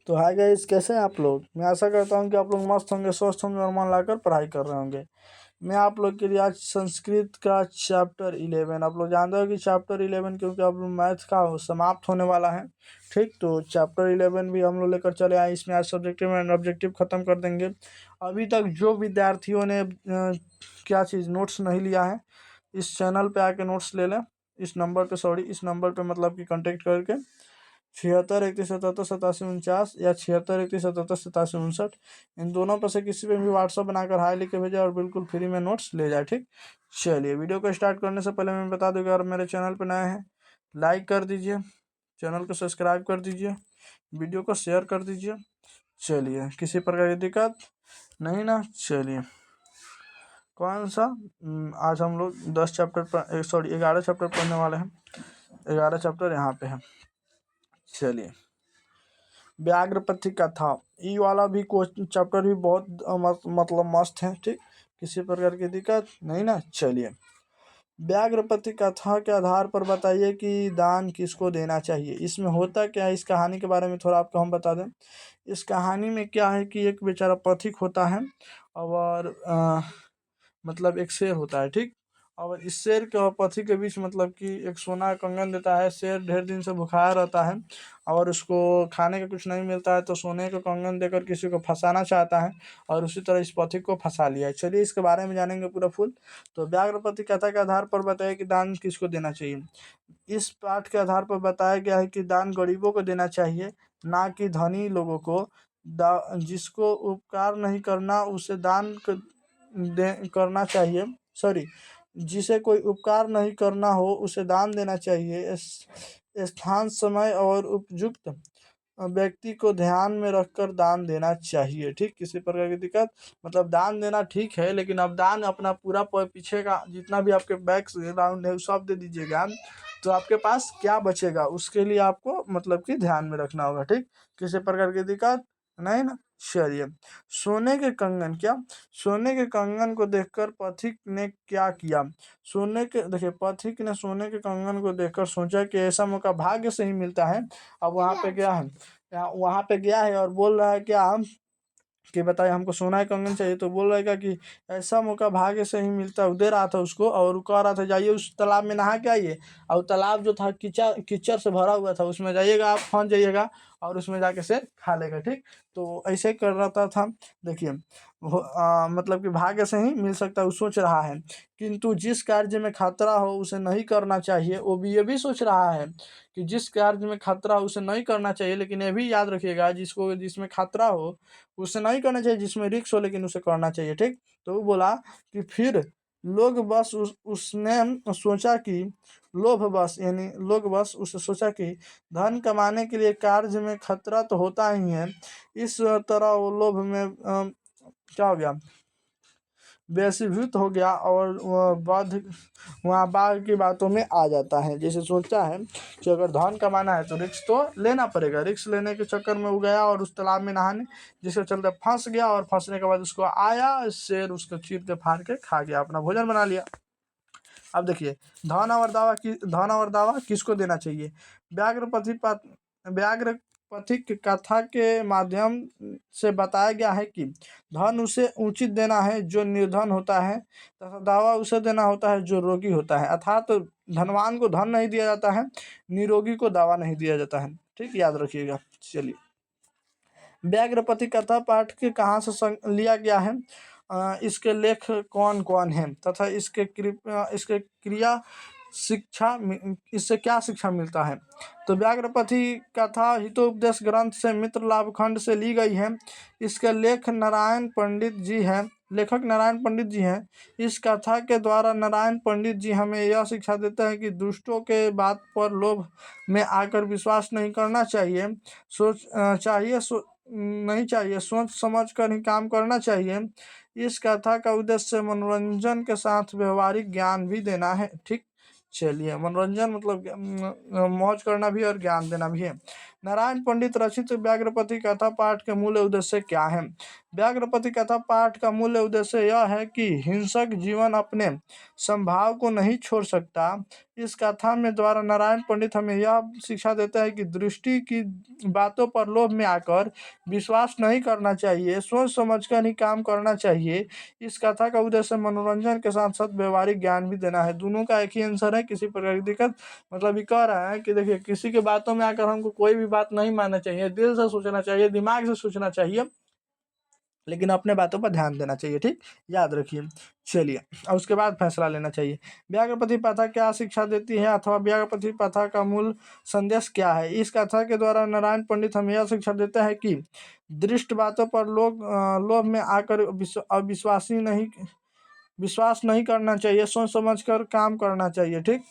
तो hi guys, कैसे हैं आप लोग। मैं आशा करता हूँ कि आप लोग मस्त होंगे, स्वस्थ होंगे और मन लगाकर पढ़ाई कर रहे होंगे। मैं आप लोग के लिए आज संस्कृत का चैप्टर 11, आप लोग जानते हो कि चैप्टर 11 क्योंकि अब मैथ का समाप्त होने वाला है। ठीक, तो चैप्टर 11 भी हम लोग लेकर चले आए। इसमें आज सब्जेक्टिव एंड ऑब्जेक्टिव खत्म कर देंगे। अभी तक जो विद्यार्थियों ने क्या चीज़ नोट्स नहीं लिया है, इस चैनल पे आके नोट्स ले लें। इस नंबर पे इस नंबर पे मतलब कि कांटेक्ट करके 76 31 77 87 49 या 76 31 77 87 59, इन दोनों पर से किसी पे भी व्हाट्सअप बनाकर हाई लिख के भेजा और बिल्कुल फ्री में नोट्स ले जाए। ठीक, चलिए वीडियो को स्टार्ट करने से पहले मैं बता दूं कि अगर मेरे चैनल पर नए हैं लाइक कर दीजिए, चैनल को सब्सक्राइब कर दीजिए, वीडियो को शेयर कर दीजिए। चलिए, किसी प्रकार की दिक्कत नहीं ना। चलिए, कौन सा आज हम लोग 11 चैप्टर पढ़ने वाले हैं। 11 चैप्टर यहाँ पे है। चलिए, व्याघ्रपति कथा, ये वाला भी क्वेश्चन चैप्टर भी बहुत मतलब मस्त है। ठीक, किसी प्रकार की दिक्कत नहीं ना। चलिए, व्याघ्रपति कथा के आधार पर बताइए कि दान किसको देना चाहिए। इसमें होता क्या है, इस कहानी के बारे में थोड़ा आपको हम बता दें। इस कहानी में क्या है कि एक बेचारा पथिक होता है और मतलब एक शेर होता है। ठीक, और इस शेर के और पथी के बीच मतलब कि एक सोना का कंगन देता है। शेर ढेर दिन से भुखाया रहता है और उसको खाने का कुछ नहीं मिलता है, तो सोने का कंगन देकर किसी को फंसाना चाहता है और उसी तरह इस पथिक को फंसा लिया है। चलिए, इसके बारे में जानेंगे पूरा फुल। तो व्याघ्रपति कथा के आधार पर बताया कि दान किसको देना चाहिए। इस पाठ के आधार पर बताया गया है कि दान गरीबों को देना चाहिए, ना कि धनी लोगों को। जिसको उपकार नहीं करना उसे दान करना चाहिए। सॉरी, जिसे कोई उपकार नहीं करना हो उसे दान देना चाहिए। स्थान, समय और उपयुक्त व्यक्ति को ध्यान में रखकर दान देना चाहिए। ठीक, किसी प्रकार की दिक्कत मतलब दान देना ठीक है, लेकिन अब दान अपना पूरा पीछे का जितना भी आपके बैकग्राउंड है सब दे दीजिएगा, तो आपके पास क्या बचेगा उसके लिए आपको मतलब कि ध्यान में रखना होगा। ठीक, किसी प्रकार की दिक्कत नहीं ना। चलिए, सोने के कंगन, क्या सोने के कंगन को देखकर पथिक ने क्या किया। देखिए, पथिक ने सोने के कंगन को देखकर सोचा कि ऐसा मौका भाग्य से ही मिलता है। अब वहां पे गया है, वहां पे गया है और बोल रहा है क्या कि बताइए हमको सोना का कंगन चाहिए। तो बोल रहेगा कि ऐसा मौका भाग्य से ही मिलता है। दे रहा था उसको और वो कह रहा था जाइए उस तालाब में नहा के आइए। और तालाब जो था कीचड़ से भरा हुआ था, उसमें जाइएगा, आप फंस जाइएगा और उसमें जाके से खा लेगा। ठीक, तो ऐसे कर रहा था। देखिए, मतलब कि भाग्य से ही मिल सकता है वो सोच रहा है, किंतु जिस कार्य में खतरा हो उसे नहीं करना चाहिए। वो भी ये भी सोच रहा है कि जिस कार्य में खतरा हो उसे नहीं करना चाहिए, लेकिन ये भी याद रखिएगा जिसमें खतरा हो उसे नहीं करना चाहिए, जिसमें रिक्स हो लेकिन उसे करना चाहिए। ठीक, तो वो बोला कि फिर लोग बस उसने सोचा कि लोग बस उसे सोचा कि धन कमाने के लिए कार्य में खतरा तो होता ही है। इस तरह वो लोभ में क्या हो गया, वशीभूत हो गया और वहाँ बाघ की बातों में आ जाता है। जैसे सोचता है कि अगर धन कमाना है तो रिक्स तो लेना पड़ेगा। रिक्स लेने के चक्कर में वो गया और उस तालाब में नहाने, जिसके चलते फंस गया और फंसने के बाद उसको आया शेर, उसको चीर के फाड़ के खा गया, अपना भोजन बना लिया। अब देखिए, धन और दावा किसको देना चाहिए। व्याघ्रपथिक कथा के माध्यम से बताया गया है कि धन उसे उचित देना है जो निर्धन होता है, तथा दावा उसे देना होता है जो रोगी होता है। अर्थात तो धनवान को धन नहीं दिया जाता है, निरोगी को दावा नहीं दिया जाता है। ठीक, याद रखिएगा। चलिए, व्याघ्रपति कथा पाठ के कहाँ से लिया गया है, इसके लेख कौन कौन है तथा इसके क्रिया शिक्षा इससे क्या शिक्षा मिलता है। तो व्याघ्रपति कथा हितोपदेश ग्रंथ से मित्र लाभ खंड से ली गई है। इसके लेखक नारायण पंडित जी हैं। इस कथा के द्वारा नारायण पंडित जी हमें यह शिक्षा देते हैं कि दुष्टों के बात पर लोभ में आकर विश्वास नहीं करना चाहिए। नहीं चाहिए, सोच समझ कर ही काम करना चाहिए। इस कथा का उद्देश्य मनोरंजन के साथ व्यवहारिक ज्ञान भी देना है। ठीक, चलिए, मनोरंजन मतलब मौज करना भी और ज्ञान देना भी है। नारायण पंडित रचित व्याघ्रपति कथा पाठ के मूल उद्देश्य क्या है? व्याघ्रपति कथा पाठ का मूल उद्देश्य यह है कि हिंसक जीवन अपने संभाव को नहीं छोड़ सकता। इस कथा में द्वारा नारायण पंडित हमें यह शिक्षा देता है कि दृष्टि की बातों पर लोभ में आकर विश्वास नहीं करना चाहिए, सोच समझकर ही काम करना चाहिए। इस कथा का उद्देश्य मनोरंजन के साथ साथ व्यवहारिक ज्ञान भी देना है। दोनों का एक ही आंसर है, किसी प्रकार की दिक्कत मतलब ये कह रहा है कि देखिए किसी के बातों में आकर हमको कोई भी बात नहीं मानना चाहिए, दिल से सोचना चाहिए, दिमाग से सोचना चाहिए, लेकिन अपने बातों पर ध्यान देना चाहिए। ठीक, याद रखिए। चलिए, और उसके बाद फैसला लेना चाहिए। व्याघ्रपति प्रथा क्या शिक्षा देती है अथवा व्याघ्रपति प्रथा का मूल संदेश क्या है? इस कथा के द्वारा नारायण पंडित हमें यह शिक्षा देते हैं कि दृष्ट बातों पर लोग लोभ में आकर विश्वास नहीं करना चाहिए, सोच समझ कर काम करना चाहिए। ठीक,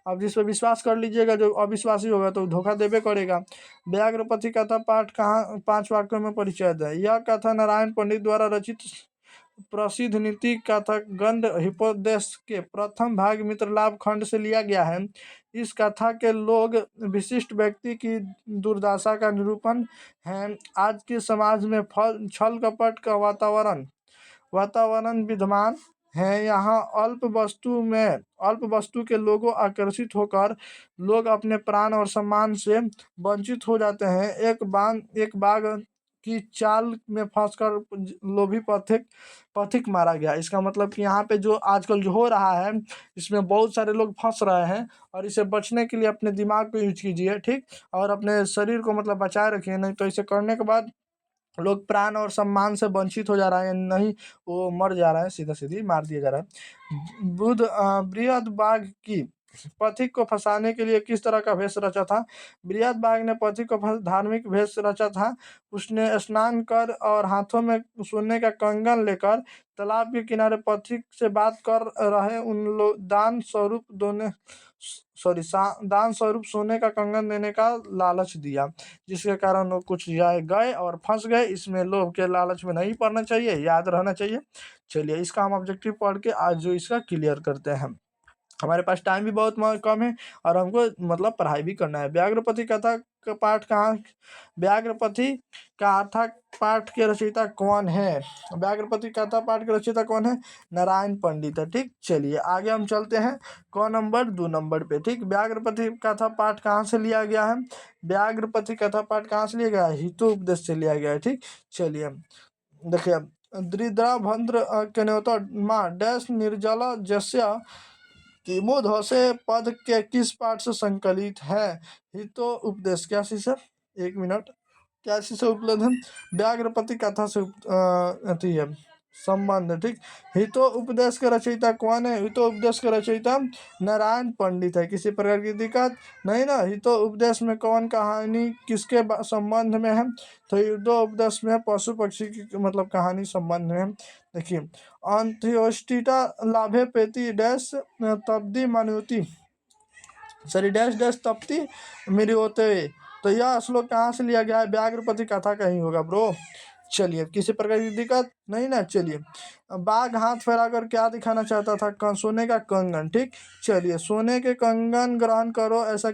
अब जिस पर विश्वास कर लीजिएगा, जो अविश्वासी होगा तो धोखा देवे करेगा। व्याघ्रपति कथा पाठ कहाँ 5 वाक्यों में परिचय है। यह कथा नारायण पंडित द्वारा रचित प्रसिद्ध नीति कथा गंध हिपोदेश के प्रथम भाग मित्र लाभ खंड से लिया गया है। इस कथा के लोग विशिष्ट व्यक्ति की दुर्दशा का निरूपण है। आज के समाज में छल कपट का वातावरण विद्यमान है। यहाँ अल्प वस्तु के लोगों आकर्षित होकर लोग अपने प्राण और सम्मान से वंचित हो जाते हैं। एक बाघ की चाल में फंसकर लोभी पथिक मारा गया। इसका मतलब कि यहाँ पे जो आजकल जो हो रहा है, इसमें बहुत सारे लोग फंस रहे हैं, और इसे बचने के लिए अपने दिमाग को यूज कीजिए। ठीक, और अपने शरीर को मतलब बचाए रखिए, नहीं तो इसे करने के बाद लोग प्राण और सम्मान से वंचित हो जा रहा है, नहीं वो मर जा रहा है, सीधा सीधी मार दिया जा रहा है। बृहद बाघ की पथिक को फंसाने के लिए किस तरह का भेष रचा था? बृहद बाघ ने पथिक को धार्मिक भेष रचा था। उसने स्नान कर और हाथों में सोने का कंगन लेकर तालाब के किनारे पथिक से बात कर रहे उन लोग दान स्वरूप सोने का कंगन देने का लालच दिया, जिसके कारण वो कुछ गए और फंस गए। इसमें लोभ के लालच में नहीं पड़ना चाहिए, याद रहना चाहिए। चलिए, इसका हम ऑब्जेक्टिव पढ़ के आज जो इसका क्लियर करते हैं। हमारे पास टाइम भी बहुत कम है और हमको मतलब पढ़ाई भी करना है। व्याघ्रपति कथा का पाठ कहाँ व्याघ्रपति का अर्था पाठ के रचयिता कौन है? व्याघ्रपति कथा पाठ के रचयिता कौन है? नारायण पंडित है। ठीक, चलिए आगे हम चलते हैं। कौन नंबर? 2 नंबर पे। ठीक, व्याघ्रपति कथा पाठ कहाँ से लिया गया है? व्याघ्रपति कथा पाठ कहाँ से लिया गया है? हितोपदेश से लिया गया है। ठीक, चलिए देखिए, दृद्राभद्र केनोता माँ डैश निर्जला जस्य किमुध से पद के किस पाठ से संकलित है? हितो उपदेश। क्या शीर्षक? 1 मिनट। क्या शीर्षक उपलब्ध है? व्याघ्रपति कथा से अति है संबंध। ठीक, हितो उपदेश के रचयिता कौन है? हितो उपदेश के रचयिता नारायण पंडित है। किसी प्रकार की दिक्कत नहीं ना? हितो उपदेश में कौन कहानी किसके संबंध में है? तो हितो उपदेश में पशु पक्षी की मतलब कहानी संबंध में है। देखिए, अंत्योष्टिता लाभे पेति डैश तब्दी मनुति डैश डैश तप्ती मिरियोते। तो यह श्लोक कहाँ से लिया गया है? व्याघ्रपति कथा का ही होगा ब्रो। चलिए, किसी प्रकार की दिक्कत नहीं ना? चलिए, बाघ हाथ फैलाकर क्या दिखाना चाहता था? सोने का कंगन। ठीक, चलिए, सोने के कंगन ग्रहण करो, ऐसा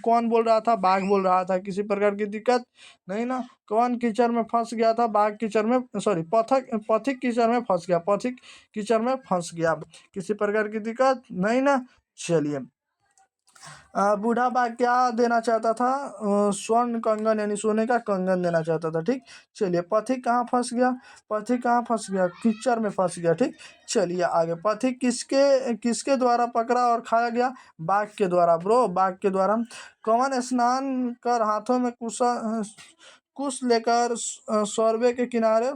कौन बोल रहा था? बाघ बोल रहा था। किसी प्रकार की दिक्कत नहीं ना? कौन कीचड़ में फंस गया था? बाघ कीचड़ में पथिक कीचड़ में फंस गया। पथिक कीचड़ में फंस गया। किसी प्रकार की दिक्कत नहीं ना? चलिए, बूढ़ा बाघ क्या देना चाहता था? स्वर्ण कंगन यानी सोने का कंगन देना चाहता था। ठीक, चलिए, पथिक कहाँ फंस गया? पथिक कहाँ फंस गया? कीचड़ में फंस गया। ठीक, चलिए आगे, पथिक किसके द्वारा पकड़ा और खाया गया? बाघ के द्वारा ब्रो, बाघ के द्वारा। कौन स्नान कर हाथों में कुश लेकर सौरवे के किनारे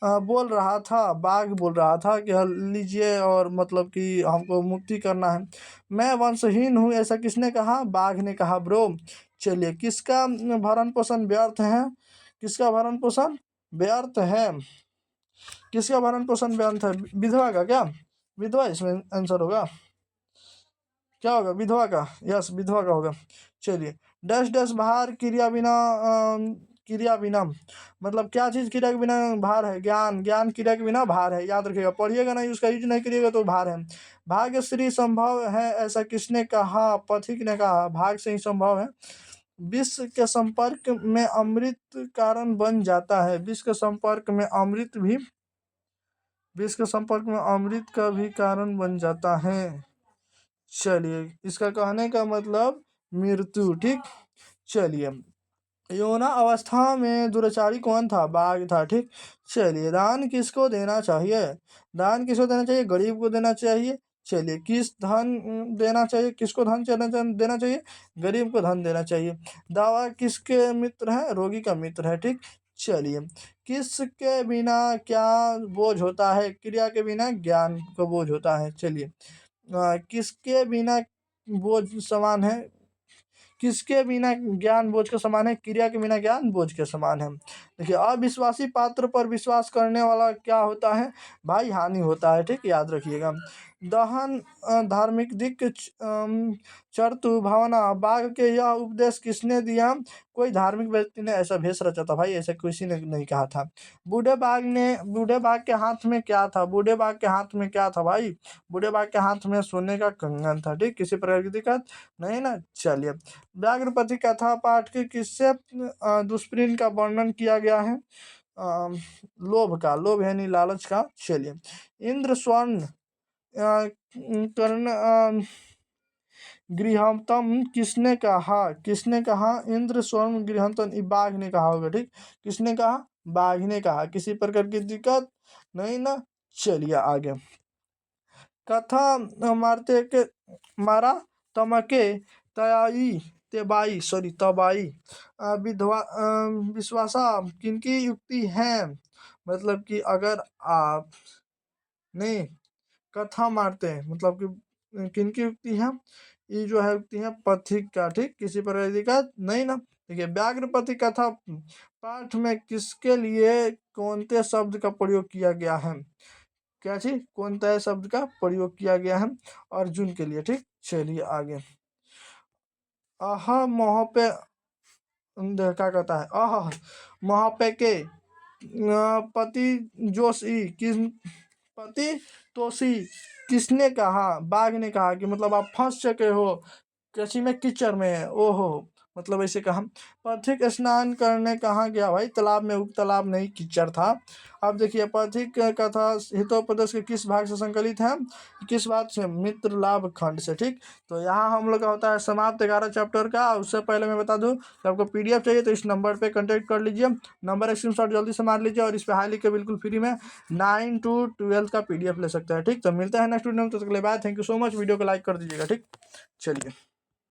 बोल रहा था? बाघ बोल रहा था कि लीजिए, और मतलब कि हमको मुक्ति करना है। मैं वंशहीन हूँ, ऐसा किसने कहा? बाघ ने कहा ब्रो। चलिए, किसका भरण पोषण व्यर्थ है? किसका भरण पोषण व्यर्थ है? किसका भरण पोषण व्यर्थ है? विधवा का। क्या विधवा इसमें आंसर होगा? क्या होगा? विधवा का। यस, विधवा का होगा। चलिए, डैश डैश भार क्रिया बिना मतलब क्या चीज क्रिया के बिना भार है? ज्ञान क्रिया के बिना भार है। याद रखिएगा, पढ़िएगा नहीं, उसका यूज नहीं करिएगा तो भार है। भाग्य श्री संभव है, ऐसा किसने कहा? पथिक ने कहा भाग से ही संभव है। विष के संपर्क में अमृत कारण बन जाता है। विष के संपर्क में अमृत भी विष के संपर्क में अमृत का भी कारण बन जाता है। चलिए, इसका कहने का मतलब मृत्यु। ठीक, चलिए, यौना अवस्था में दुराचारी कौन था? बाघ था। ठीक, चलिए, दान किसको देना चाहिए? दान किसको देना चाहिए? गरीब को देना चाहिए। चलिए, किस धन देना चाहिए? किसको धन देना चाहिए? गरीब को धन देना चाहिए। दवा किसके मित्र है? रोगी का मित्र है। ठीक, चलिए, किसके बिना क्या बोझ होता है? क्रिया के बिना ज्ञान को बोझ होता है। चलिए, किसके बिना बोझ समान है? किसके बिना ज्ञान बोझ के समान है? क्रिया के बिना ज्ञान बोझ के समान है। देखिए, अविश्वासी पात्र पर विश्वास करने वाला क्या होता है? भाई हानि होता है। ठीक, याद रखिएगा। दहन धार्मिक दिक चरतु भावना, बाघ के यह उपदेश किसने दिया? कोई धार्मिक व्यक्ति ने ऐसा भेष रचा था भाई, ऐसा किसी ने नहीं कहा था। बूढ़े बाघ के हाथ में क्या था? बूढ़े बाघ के हाथ में क्या था भाई? बूढ़े बाघ के हाथ में सोने का कंगन था। ठीक, किसी प्रकार की दिक्कत नहीं ना। चलिए, व्याघ्रपति कथा पाठ के किससे दुष्प्रीन का वर्णन किया गया है? लोभ का, लोभ यानी लालच का। चलिए, इंद्र स्वर्ण कर्ण गृहतम किसने कहा? किसने कहा? इंद्र स्वर्ण गृहतम, बाघ ने कहा होगा। ठीक, किसने कहा? बाघ ने कहा। किसी प्रकार की दिक्कत नहीं ना। चलिए आगे, कथा मारते के मारा तमके तयाई तेबाई सॉरी तबाई विधवा विश्वासा किनकी युक्ति है? मतलब कि अगर आप नहीं कथा मारते हैं, मतलब कि किनकी युक्ति है? ये जो है युक्ति है पथिक का। ठीक, किसी प्रकार की दिक्कत नहीं ना। देखिए, व्याघ्रपति कथा पाठ में किसके लिए कौनते शब्द का प्रयोग किया गया है? क्या चीज? कौनते शब्द का प्रयोग किया गया है? अर्जुन के लिए। ठीक, चलिए आगे, आह मोह पे क्या कहता है? आह मोह पे के पति जोशी किस पति तोशी किसने कहा? बाघ ने कहा कि मतलब आप फंस चुके हो, कृषि में कीचड़ में है। ओहो, मतलब ऐसे कहा। पथिक स्नान करने कहाँ गया भाई? तालाब में। उप तालाब नहीं, कीचड़ था। अब देखिए, पथिक कथा हितोपदेश के किस भाग से संकलित है? किस बात से? मित्र लाभ खंड से। ठीक, तो यहाँ हम लोग का होता है समाप्त 11 चैप्टर का। उससे पहले मैं बता दूं कि आपको पीडीएफ चाहिए तो इस नंबर पे कांटेक्ट कर लीजिए। नंबर स्क्रीनशॉट जल्दी से मार लीजिए और इस पे हाई लिख के बिल्कुल फ्री में 9 to 12 का पीडीएफ ले सकते हैं। ठीक, तो मिलता है नेक्स्ट वीडियो में, तो तक के लिए bye. Thank you so much. Video को लाइक कर दीजिएगा। ठीक, चलिए।